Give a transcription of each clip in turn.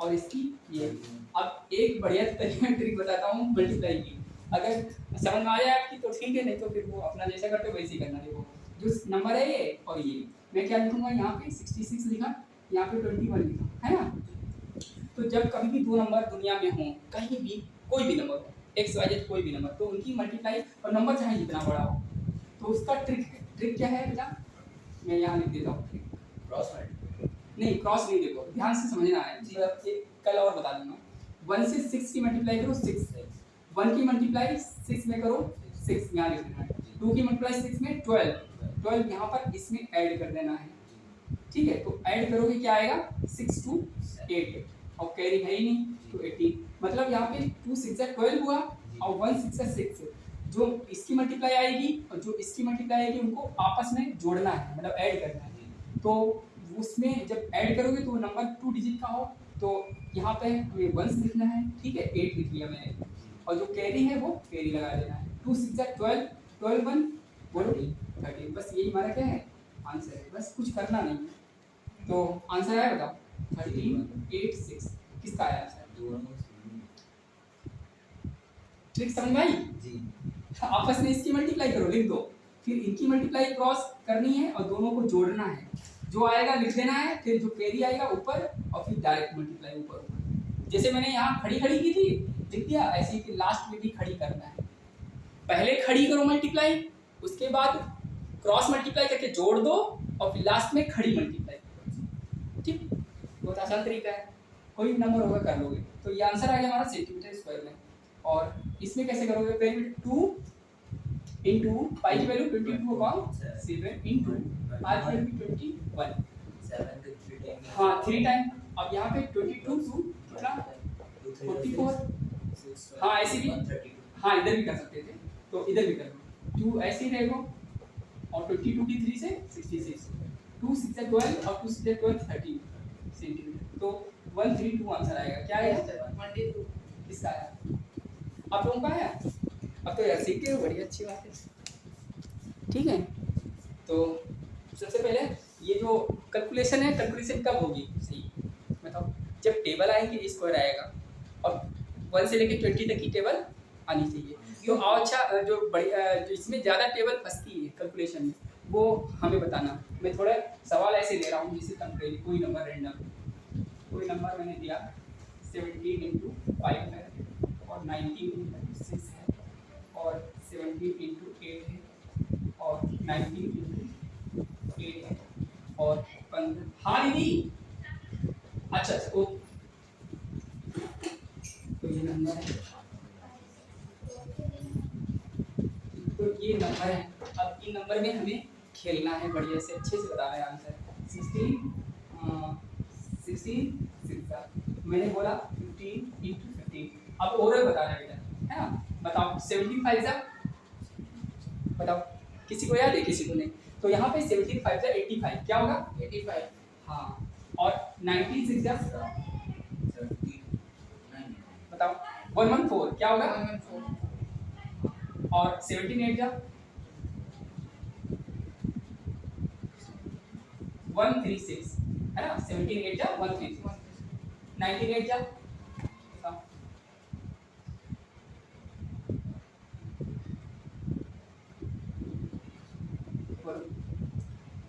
और इसकी ये। अब एक बढ़िया तरीका ट्रिक बताता हूँ मल्टीप्लाई की, अगर समझ में आ जाए आपकी तो ठीक है, नहीं तो फिर वो अपना जैसा करते हो वैसे ही करना। देखो जो नंबर है ये और ये, मैं क्या लिखूंगा यहाँ पे 66 लिखा, यहाँ पे 21 लिखा, है ना। तो जब कभी भी दो नंबर दुनिया में हों, कहीं भी कोई भी नंबर हो, एक्स वाई जेड कोई भी नंबर, तो उनकी मल्टीप्लाई और नंबर चाहे जितना बड़ा हो, तो उसका ट्रिक है। ट्रिक क्या है बेटा, मैं यहाँ लिख देता हूँ ट्रिक। क्रॉस मल्टीप्लाई नहीं क्रॉस नहीं, देखो ध्यान से समझना है, मतलब एक कल और बता दूंगा। 1 से 6 की मल्टीप्लाई करो 6, 1 की मल्टीप्लाई 6 में करो 6, यहाँ लिख देना है। 2 की मल्टीप्लाई 6 में 12, 12 यहाँ पर इसमें ऐड कर देना है, ठीक है। तो ऐड करोगे क्या आएगा 6 to 8, और कैरी है ही नहीं तो 18, मतलब यहाँ पे 2 6 12 हुआ और 1 6 6। जो इसकी मल्टीप्लाई आएगी और जो इसकी मल्टीप्लाई आएगी उनको आपस में जोड़ना है, मतलब ऐड करना है। तो उसमें जब ऐड करोगे तो नंबर 2 डिजिट का हो, तो यहाँ पे हमें 1 लिखना है, ठीक है, 8 लिख लिया मैंने, और जो कैरी है वो कैरी लगा देना है। 2 6 12, 12 1 बोलो 13, बस यही हमारा क्या है आंसर है, बस कुछ करना नहीं है। तो आंसर आया बताओ 1386, किसका आया आंसर? ट्रिक समझ में आई जी। आपस में इसकी मल्टीप्लाई करो, लिख दो, फिर इनकी मल्टीप्लाई क्रॉस करनी है और दोनों को जोड़ना है, जो आएगा लिख देना है, फिर जो कैरी आएगा ऊपर और फिर डायरेक्ट मल्टीप्लाई ऊपर ऊपर। जैसे मैंने यहाँ खड़ी खड़ी की थी लिख दिया, ऐसे ही लास्ट में भी खड़ी करना है। पहले खड़ी करो मल्टीप्लाई, उसके बाद क्रॉस मल्टीप्लाई करके जोड़ दो और फिर लास्ट में खड़ी मल्टीप्लाई करो, ठीक। बहुत आसान तरीका है, कोई नंबर होगा कर लोगे। तो ये आंसर आ गया हमारा सेंटीमीटर स्क्वायर में। और इसमें कैसे करोगे, पहले 2 इंटू पाई की वैल्यू 22 अपॉन 7 इंटू आर की वैल्यू 21, 7 के 3 टाइम हाँ 3 टाइम। अब यहाँ पे 22 टू कितना 44, हाँ ऐसे भी, हाँ इधर भी कर सकते थे, तो इधर भी कर लो 2 ऐसे ही रहेगा, और 22 की 3 से 66, 2 6 12 और 2 6 12 13 सेंटीमीटर। तो 132 आंसर आएगा। क्या आएगा 132, किसका आया? आप लोगों का आया? अब तो यार सीख गए हो, बड़ी अच्छी बात है, ठीक है। तो सबसे पहले ये जो कैलकुलेशन है, कैलकुलेशन कब होगी सही बताओ, जब टेबल आएगी स्क्वायर आएगा और 1 से लेके 20 तक की टेबल आनी चाहिए। तो और अच्छा जो बड़ी जो इसमें ज़्यादा टेबल फंसती है कैलकुलेशन में, वो हमें बताना। मैं थोड़ा सवाल ऐसे दे रहा हूँ जैसे कंपेयर, कोई नंबर रैंडम, कोई नंबर मैंने दिया 17 इंटू 5 है और 19 इंटू 6 है और 17 इंटू 8 है और 19 इंटू 8 है और 15, हाँ दीदी अच्छा अच्छा ओके। तो ये नंबर है, तो ये नंबर है। अब इन नंबर में हमें खेलना है, बढ़िया से अच्छे से बताना है आंसर। 16 मैंने बोला 15 इंटू 15। अब ओरल बताना है बेटा, है ना। बताओ 75 जा, बताओ किसी को याद है किसी को नहीं। तो यहाँ पे 75 जा 85 क्या होगा 85, हाँ, और 96 जा बताओ 114 क्या होगा 114, और 78 जा 136 है ना। 78 जा 136, 98 जा बताओ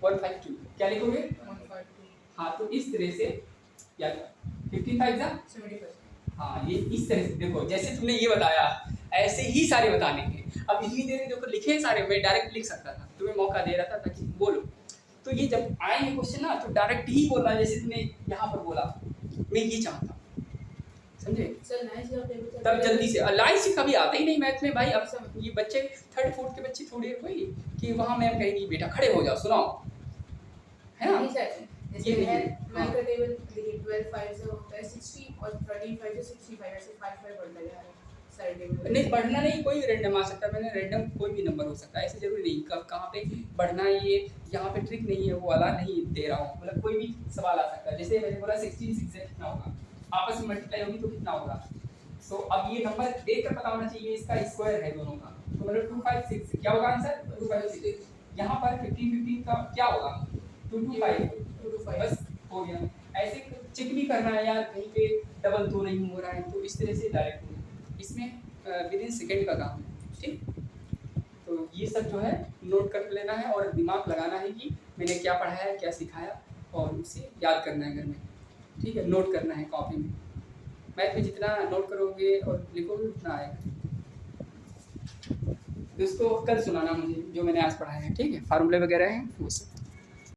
152 क्या लिखोगे 152, हाँ। तो इस तरह से याद 55 जा 75, हाँ, ये इस तरह से देखो, जैसे तुमने ये बताया ऐसे ही सारे बताने हैं। अब इतनी देर में देखो लिखे सारे, मैं डायरेक्ट लिख सकता था, तुम्हें मौका दे रहा था ताकि बोलो। तो ये जब आएंगे क्वेश्चन ना तो डायरेक्ट ही बोलना, जैसे तुमने यहाँ पर बोला मैं ये चाहता हूँ, समझे। सर नाइस जॉब टेबल तब जल्दी से लाइन से कभी आता ही नहीं मैथ में भाई। अब ये बच्चे 3rd 4th के बच्चे थोड़ी कोई कि वहाँ मैम कहेंगी बेटा खड़े हो जाओ सुनाओ, है ना। नहीं सर, जैसे ये है नहीं, 12 का टेबल देखिए 12 5 से होता है 60 और 13 5 से 65, ऐसे 5 5 बढ़ता जा रहा है सारे टेबल। नहीं बढ़ना नहीं, कोई रैंडम आ सकता है, मैंने रैंडम कोई भी नंबर हो सकता है, ऐसे जरूरी नहीं कब कहाँ पे बढ़ना है। ये यहाँ पे ट्रिक नहीं है, वो वाला नहीं दे रहा हूँ, मतलब कोई भी सवाल आ सकता है। जैसे मैंने बोला 16 6 से कितना होगा, आपस में मल्टीप्लाई होगी तो कितना होगा। तो अब ये नंबर देख कर पता होना चाहिए इसका स्क्वायर है दोनों का, तो मतलब 256 क्या होगा आंसर 256। यहाँ पर 15 15 का क्या होगा 225, 225, बस हो गया। ऐसे चेक भी करना है यार कहीं पे डबल तो नहीं हो रहा है, तो इस तरह से डायरेक्ट इसमें विद इन सेकेंड का काम है। ठीक, तो ये सब जो है नोट कर लेना है और दिमाग लगाना है कि मैंने क्या पढ़ाया, क्या सिखाया, और उसे याद करना है घर में। ठीक है, नोट करना है कॉपी में। मैथ में जितना नोट करोगे और लिखोगे उतना आएगा। तो इसको कल सुनाना मुझे जो मैंने आज पढ़ाया है। ठीक है, फार्मूले वगैरह हैं वो सब।